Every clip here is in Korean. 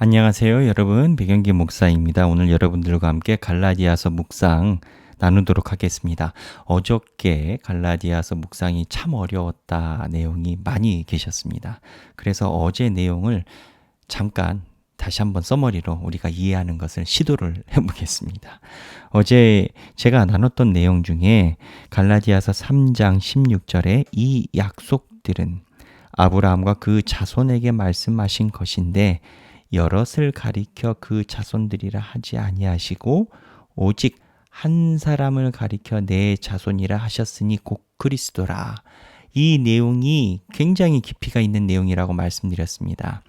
안녕하세요, 여러분. 백영기 목사입니다. 오늘 여러분들과 함께 갈라디아서 묵상 나누도록 하겠습니다. 어저께 갈라디아서 묵상이 참 어려웠다 내용이 많이 계셨습니다. 그래서 어제 내용을 잠깐 다시 한번 서머리로 우리가 이해하는 것을 시도를 해보겠습니다. 어제 제가 나눴던 내용 중에 갈라디아서 3장 16절에 이 약속들은 아브라함과 그 자손에게 말씀하신 것인데 여럿을 가리켜 그 자손들이라 하지 아니하시고 오직 한 사람을 가리켜 내 자손이라 하셨으니 곧 그리스도라. 이 내용이 굉장히 깊이가 있는 내용이라고 말씀드렸습니다.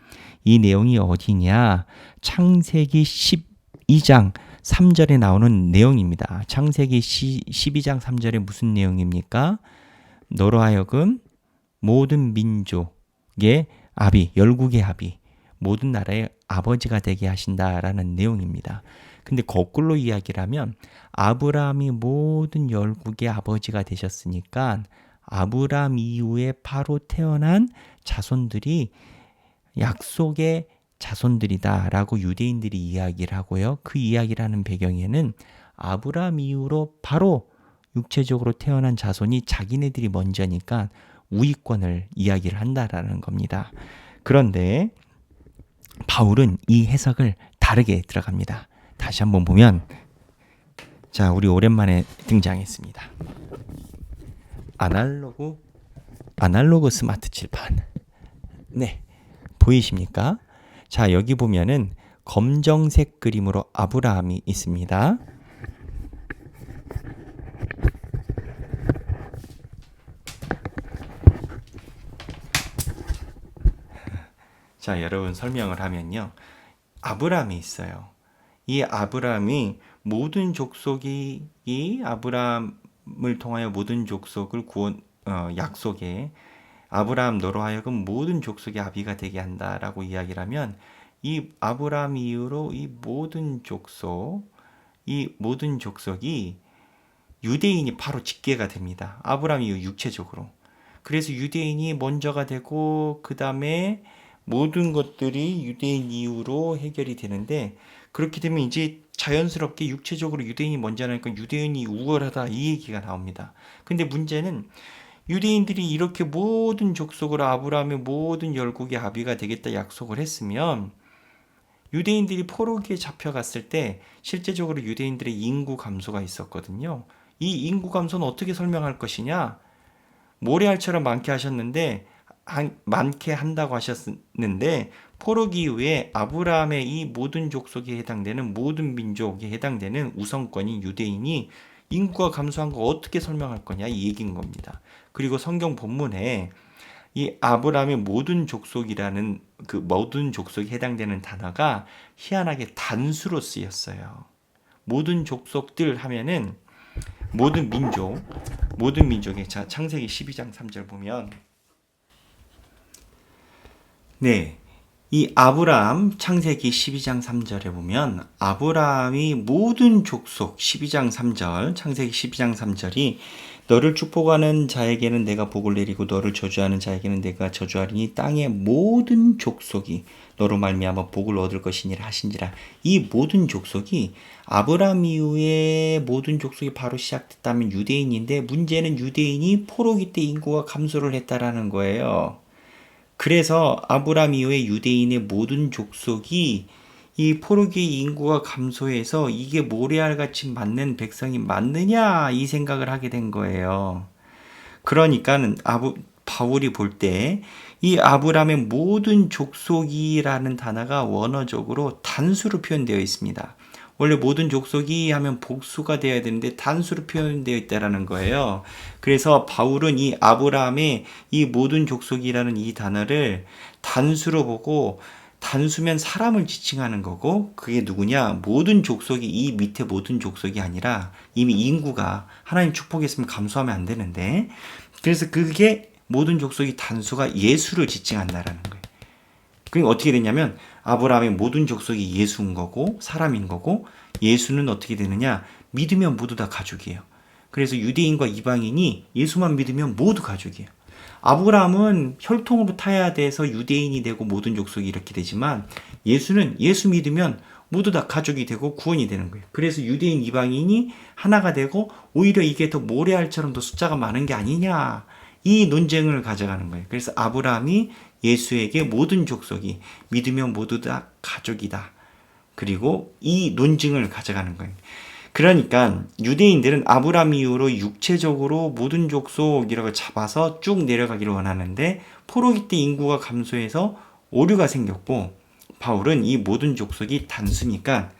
이 내용이 어디냐? 창세기 12장 3절에 나오는 내용입니다. 창세기 12장 3절에 무슨 내용입니까? 너로 하여금 모든 민족의 아비, 열국의 아비, 모든 나라의 아버지가 되게 하신다라는 내용입니다. 근데 거꾸로 이야기를 하면 아브라함이 모든 열국의 아버지가 되셨으니까 아브라함 이후에 바로 태어난 자손들이 약속의 자손들이다라고 유대인들이 이야기를 하고요. 그 이야기를 하는 배경에는 아브라함 이후로 바로 육체적으로 태어난 자손이 자기네들이 먼저니까 우위권을 이야기를 한다라는 겁니다. 그런데 바울은 이 해석을 다르게 들어갑니다. 다시 한번 보면, 자, 우리 오랜만에 등장했습니다. 아날로그 스마트 칠판. 네, 보이십니까? 자, 여기 보면은 검정색 그림으로 아브라함이 있습니다. 자, 여러분 설명을 하면요. 아브라함이 있어요. 이 아브라함이 모든 족속이 이 아브라함을 통하여 모든 족속을 약속에 아브라함 너로 하여금 모든 족속의 아비가 되게 한다라고 이야기를 하면 이 아브라함 이후로 이 모든 족속이 유대인이 바로 직계가 됩니다. 아브라함 이후 육체적으로. 그래서 유대인이 먼저가 되고 그 다음에 모든 것들이 유대인 이후로 해결이 되는데 그렇게 되면 이제 자연스럽게 육체적으로 유대인이 먼저 하니까 유대인이 우월하다 이 얘기가 나옵니다. 근데 문제는 유대인들이 이렇게 모든 족속으로 아브라함의 모든 열국의 아비가 되겠다 약속을 했으면 유대인들이 포로기에 잡혀갔을 때 실제적으로 유대인들의 인구 감소가 있었거든요. 이 인구 감소는 어떻게 설명할 것이냐? 모래알처럼 많게 한다고 하셨는데 포로기 이후에 아브라함의 이 모든 족속에 해당되는 모든 민족에 해당되는 우선권인 유대인이 인구가 감소한 거 어떻게 설명할 거냐 이 얘기인 겁니다. 그리고 성경 본문에 이 아브라함의 모든 족속이라는 그 모든 족속에 해당되는 단어가 희한하게 단수로 쓰였어요. 모든 족속들 하면은 모든 민족의 자 창세기 12장 3절 보면 네. 이 아브라함 창세기 12장 3절에 보면 아브라함이 모든 족속 12장 3절 창세기 12장 3절이 너를 축복하는 자에게는 내가 복을 내리고 너를 저주하는 자에게는 내가 저주하리니 땅의 모든 족속이 너로 말미암아 복을 얻을 것이니라 하신지라. 이 모든 족속이 아브라함 이후에 모든 족속이 바로 시작됐다면 유대인인데 문제는 유대인이 포로기 때 인구가 감소를 했다라는 거예요. 그래서 아브라함 이후에 유대인의 모든 족속이 이 포로기 인구가 감소해서 이게 모래알같이 맞는 백성이 맞느냐 이 생각을 하게 된 거예요. 그러니까는 바울이 볼 때 이 아브라함의 모든 족속이라는 단어가 원어적으로 단수로 표현되어 있습니다. 원래 모든 족속이 하면 복수가 되어야 되는데 단수로 표현되어 있다라는 거예요. 그래서 바울은 이 아브라함의 이 모든 족속이라는 이 단어를 단수로 보고 단수면 사람을 지칭하는 거고 그게 누구냐? 모든 족속이 이 밑에 모든 족속이 아니라 이미 인구가 하나님 축복했으면 감소하면 안 되는데 그래서 그게 모든 족속이 단수가 예수를 지칭한다라는 거예요. 그게 어떻게 되냐면 아브라함의 모든 족속이 예수인 거고 사람인 거고 예수는 어떻게 되느냐? 믿으면 모두 다 가족이에요. 그래서 유대인과 이방인이 예수만 믿으면 모두 가족이에요. 아브라함은 혈통으로 타야 돼서 유대인이 되고 모든 족속이 이렇게 되지만 예수는 예수 믿으면 모두 다 가족이 되고 구원이 되는 거예요. 그래서 유대인 이방인이 하나가 되고 오히려 이게 더 모래알처럼 더 숫자가 많은 게 아니냐, 이 논쟁을 가져가는 거예요. 그래서 아브라함이 예수에게 모든 족속이 믿으면 모두 다 가족이다, 그리고 이 논증을 가져가는 거예요. 그러니까 유대인들은 아브라함 이후로 육체적으로 모든 족속이라고 잡아서 쭉 내려가기를 원하는데 포로기 때 인구가 감소해서 오류가 생겼고, 바울은 이 모든 족속이 단수니까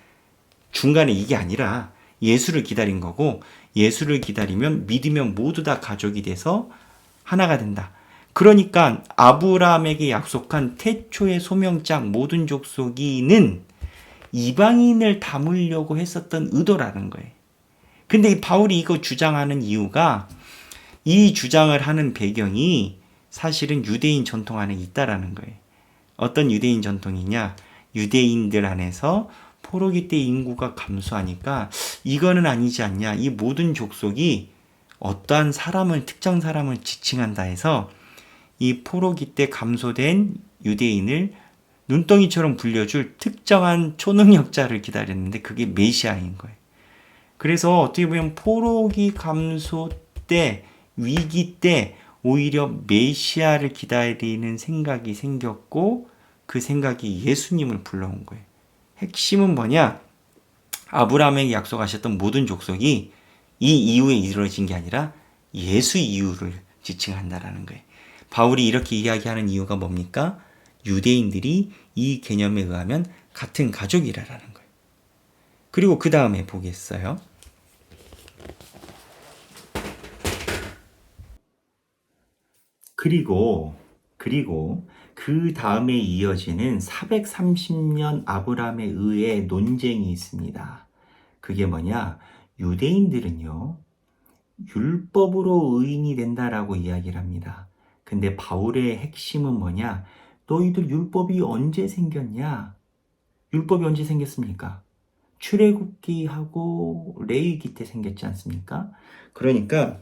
중간에 이게 아니라 예수를 기다린 거고, 예수를 기다리면 믿으면 모두 다 가족이 돼서 하나가 된다. 그러니까 아브라함에게 약속한 태초의 소명장 모든 족속이는 이방인을 담으려고 했었던 의도라는 거예요. 근데 바울이 이거 주장하는 이유가, 이 주장을 하는 배경이 사실은 유대인 전통 안에 있다라는 거예요. 어떤 유대인 전통이냐? 유대인들 안에서 포로기 때 인구가 감소하니까 이거는 아니지 않냐? 이 모든 족속이 어떠한 사람을, 특정 사람을 지칭한다 해서 이 포로기 때 감소된 유대인을 눈덩이처럼 불려줄 특정한 초능력자를 기다렸는데 그게 메시아인 거예요. 그래서 어떻게 보면 포로기 감소 때, 위기 때 오히려 메시아를 기다리는 생각이 생겼고, 그 생각이 예수님을 불러온 거예요. 핵심은 뭐냐? 아브라함에게 약속하셨던 모든 족속이 이 이후에 이루어진 게 아니라 예수 이후를 지칭한다라는 거예요. 바울이 이렇게 이야기하는 이유가 뭡니까? 유대인들이 이 개념에 의하면 같은 가족이라는 거예요. 그리고 그 다음에 보겠어요. 그리고 그 다음에 이어지는 430년 아브라함에 의해 논쟁이 있습니다. 그게 뭐냐? 유대인들은요, 율법으로 의인이 된다라고 이야기를 합니다. 근데 바울의 핵심은 뭐냐? 너희들 율법이 언제 생겼냐? 율법이 언제 생겼습니까? 출애굽기하고 레위기 때 생겼지 않습니까? 그러니까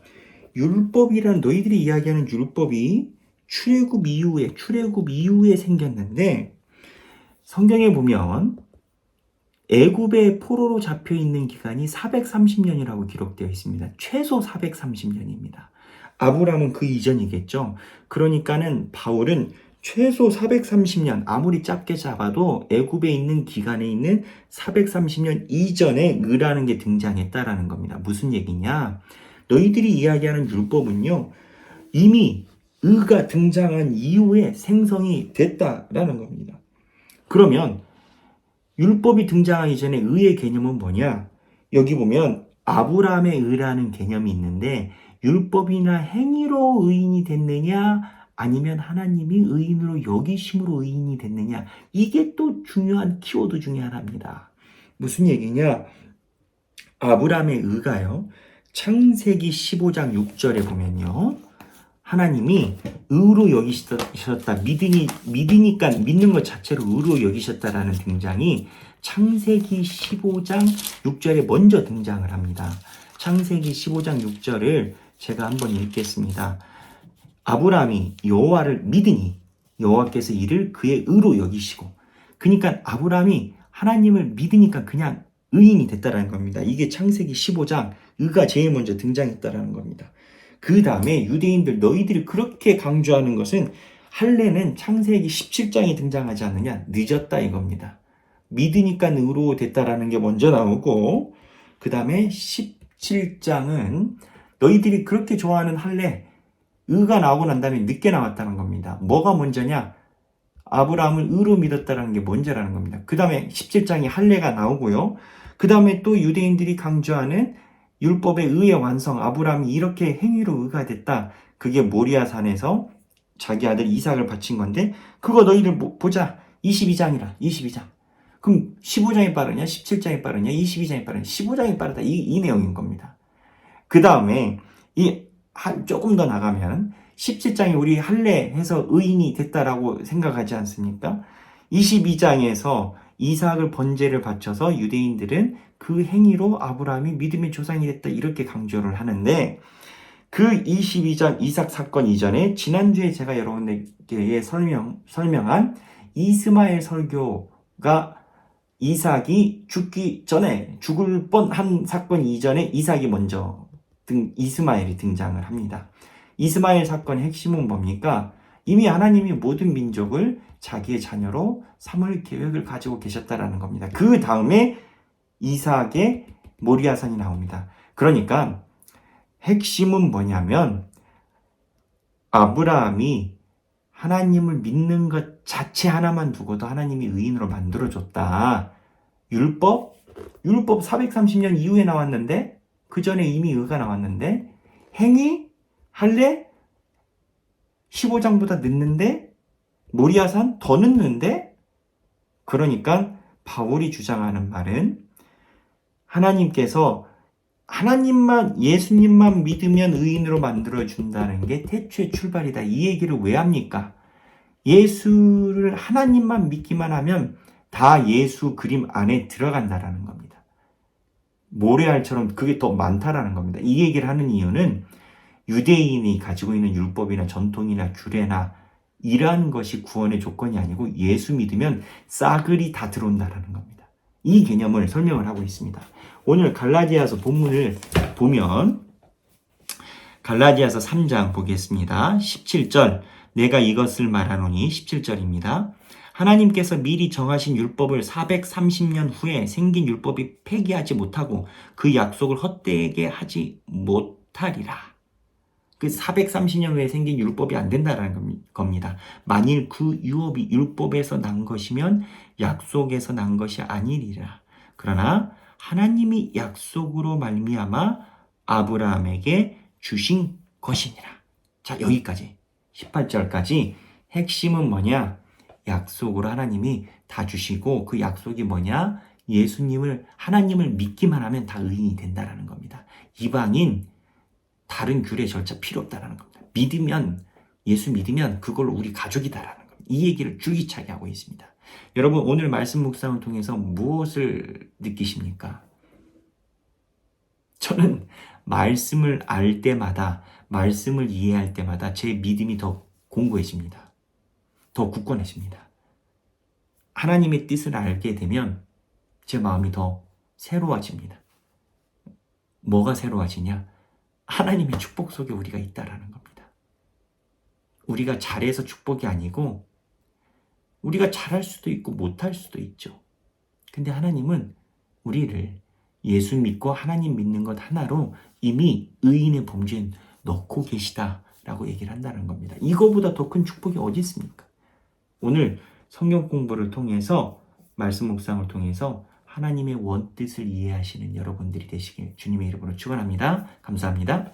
율법이란, 너희들이 이야기하는 율법이 출애굽 이후에 생겼는데, 성경에 보면 애굽의 포로로 잡혀 있는 기간이 430년이라고 기록되어 있습니다. 최소 430년입니다. 아브라함은 그 이전이겠죠. 그러니까는 바울은 최소 430년, 아무리 짧게 잡아도 애굽에 있는 기간에 있는 430년 이전에 의라는 게 등장했다라는 겁니다. 무슨 얘기냐? 너희들이 이야기하는 율법은요, 이미 의가 등장한 이후에 생성이 됐다라는 겁니다. 그러면 율법이 등장하기 전에 의의 개념은 뭐냐? 여기 보면 아브라함의 의라는 개념이 있는데, 율법이나 행위로 의인이 됐느냐, 아니면 하나님이 의인으로 여기심으로 의인이 됐느냐, 이게 또 중요한 키워드 중에 하나입니다. 무슨 얘기냐? 아브라함의 의가요, 창세기 15장 6절에 보면요, 하나님이 의로 여기셨다, 믿으니까 믿는 것 자체로 의로 여기셨다라는 등장이 창세기 15장 6절에 먼저 등장을 합니다. 창세기 15장 6절을 제가 한번 읽겠습니다. 아브라함이 여호와를 믿으니 여호와께서 이를 그의 의로 여기시고, 그러니까 아브라함이 하나님을 믿으니까 그냥 의인이 됐다라는 겁니다. 이게 창세기 15장, 의가 제일 먼저 등장했다라는 겁니다. 그 다음에 유대인들, 너희들이 그렇게 강조하는 것은, 할례는 창세기 17장에 등장하지 않느냐, 늦었다 이겁니다. 믿으니까 의로 됐다라는 게 먼저 나오고, 그 다음에 17장은 너희들이 그렇게 좋아하는 할례, 의가 나오고 난 다음에 늦게 나왔다는 겁니다. 뭐가 먼저냐? 아브라함을 의로 믿었다는 게 먼저라는 겁니다. 그 다음에 17장에 할례가 나오고요. 그 다음에 또 유대인들이 강조하는 율법의 의의 완성, 아브라함이 이렇게 행위로 의가 됐다. 그게 모리아산에서 자기 아들 이삭을 바친 건데, 그거 너희들 보자. 22장. 그럼 15장이 빠르냐? 17장이 빠르냐? 22장이 빠르냐? 15장이 빠르다. 이 내용인 겁니다. 그 다음에 조금 더 나가면 17장에 우리 할례해서 의인이 됐다라고 생각하지 않습니까? 22장에서 이삭을 번제를 바쳐서 유대인들은 그 행위로 아브라함이 믿음의 조상이 됐다, 이렇게 강조를 하는데, 그 22장 이삭 사건 이전에 지난주에 제가 여러분에게 설명한 이스마엘 설교가 이삭이 죽기 전에 죽을 뻔한 사건 이전에 이삭이 먼저 이스마엘이 등장을 합니다. 이스마엘 사건의 핵심은 뭡니까? 이미 하나님이 모든 민족을 자기의 자녀로 삼을 계획을 가지고 계셨다라는 겁니다. 그 다음에 이삭의 모리아산이 나옵니다. 그러니까 핵심은 뭐냐면 아브라함이 하나님을 믿는 것 자체 하나만 두고도 하나님이 의인으로 만들어줬다. 율법 430년 이후에 나왔는데 그 전에 이미 의가 나왔는데 행위 할례 15장보다 늦는데 모리아산 더 늦는데 그러니까 바울이 주장하는 말은 하나님께서 하나님만 예수님만 믿으면 의인으로 만들어준다는 게 태초의 출발이다. 이 얘기를 왜 합니까? 예수를 하나님만 믿기만 하면 다 예수 그림 안에 들어간다라는 겁니다. 모래알처럼 그게 더 많다라는 겁니다. 이 얘기를 하는 이유는 유대인이 가지고 있는 율법이나 전통이나 규례나 이러한 것이 구원의 조건이 아니고 예수 믿으면 싸그리 다 들어온다라는 겁니다. 이 개념을 설명을 하고 있습니다. 오늘 갈라디아서 본문을 보면 갈라디아서 3장 보겠습니다. 17절 내가 이것을 말하노니 17절입니다. 하나님께서 미리 정하신 율법을 430년 후에 생긴 율법이 폐기하지 못하고 그 약속을 헛되게 하지 못하리라. 그 430년 후에 생긴 율법이 안 된다는 겁니다. 만일 그 유업이 율법에서 난 것이면 약속에서 난 것이 아니리라. 그러나 하나님이 약속으로 말미암아 아브라함에게 주신 것이니라. 자, 여기까지 18절까지 핵심은 뭐냐? 약속으로 하나님이 다 주시고 그 약속이 뭐냐? 예수님을 하나님을 믿기만 하면 다 의인이 된다라는 겁니다. 이방인 다른 규례 절차 필요 없다라는 겁니다. 믿으면 예수 믿으면 그걸로 우리 가족이다라는 겁니다. 이 얘기를 줄기차게 하고 있습니다. 여러분 오늘 말씀 묵상을 통해서 무엇을 느끼십니까? 저는 말씀을 알 때마다 말씀을 이해할 때마다 제 믿음이 더 공고해집니다. 더 굳건해집니다. 하나님의 뜻을 알게 되면 제 마음이 더 새로워집니다. 뭐가 새로워지냐? 하나님의 축복 속에 우리가 있다라는 겁니다. 우리가 잘해서 축복이 아니고 우리가 잘할 수도 있고 못할 수도 있죠. 근데 하나님은 우리를 예수 믿고 하나님 믿는 것 하나로 이미 의인의 범주에 넣고 계시다라고 얘기를 한다는 겁니다. 이거보다 더 큰 축복이 어디 있습니까? 오늘 성경 공부를 통해서 말씀 묵상을 통해서 하나님의 원뜻을 이해하시는 여러분들이 되시길 주님의 이름으로 축원합니다. 감사합니다.